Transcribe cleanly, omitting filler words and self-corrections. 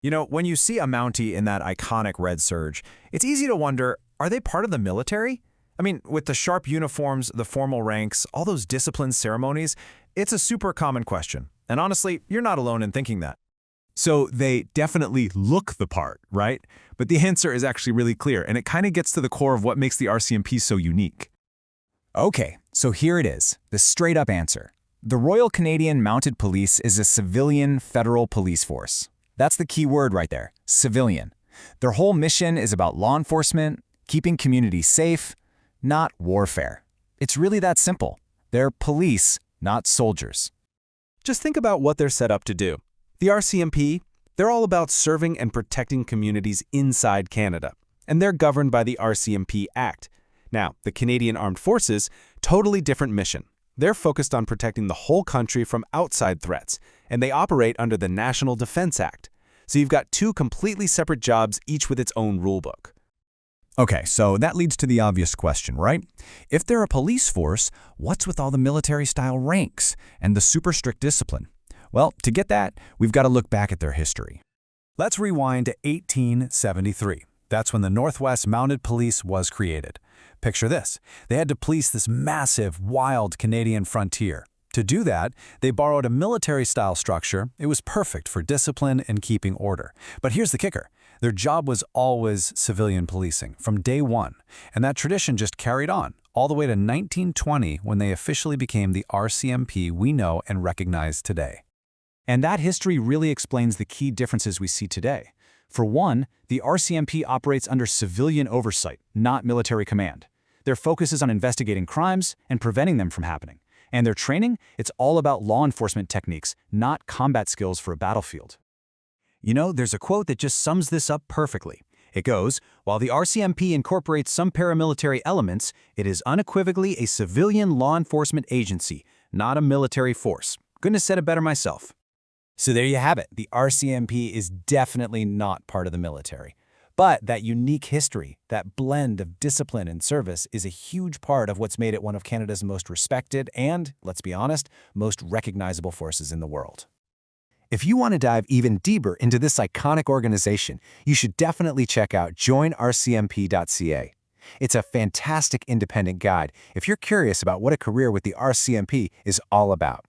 You know, when you see a Mountie in that iconic red serge, it's easy to wonder, are they part of the military? I mean, with the sharp uniforms, the formal ranks, all those disciplined ceremonies, it's a super common question. And honestly, you're not alone in thinking that. So they definitely look the part, right? But the answer is actually really clear, and it kind of gets to the core of what makes the RCMP so unique. Okay, so here it is, the straight-up answer. The Royal Canadian Mounted Police is a civilian federal police force. That's the key word right there, civilian. Their whole mission is about law enforcement, keeping communities safe, not warfare. It's really that simple. They're police, not soldiers. Just think about what they're set up to do. The RCMP, they're all about serving and protecting communities inside Canada, and they're governed by the RCMP Act. Now, the Canadian Armed Forces, totally different mission. They're focused on protecting the whole country from outside threats, and they operate under the National Defense Act. So you've got two completely separate jobs, each with its own rulebook. Okay, so that leads to the obvious question, right? If they're a police force, what's with all the military-style ranks and the super strict discipline? Well, to get that, we've got to look back at their history. Let's rewind to 1873. That's when the Northwest Mounted Police was created. Picture this. They had to police this massive, wild Canadian frontier. To do that, they borrowed a military-style structure. It was perfect for discipline and keeping order. But here's the kicker. Their job was always civilian policing from day one, and that tradition just carried on all the way to 1920 when they officially became the RCMP we know and recognize today. And that history really explains the key differences we see today. For one, the RCMP operates under civilian oversight, not military command. Their focus is on investigating crimes and preventing them from happening. And their training, it's all about law enforcement techniques, not combat skills for a battlefield. You know, there's a quote that just sums this up perfectly. It goes, "While the RCMP incorporates some paramilitary elements, it is unequivocally a civilian law enforcement agency, not a military force." Couldn't have said it better myself. So there you have it. The RCMP is definitely not part of the military. But that unique history, that blend of discipline and service, is a huge part of what's made it one of Canada's most respected and, let's be honest, most recognizable forces in the world. If you want to dive even deeper into this iconic organization, you should definitely check out joinrcmp.ca. It's a fantastic independent guide if you're curious about what a career with the RCMP is all about.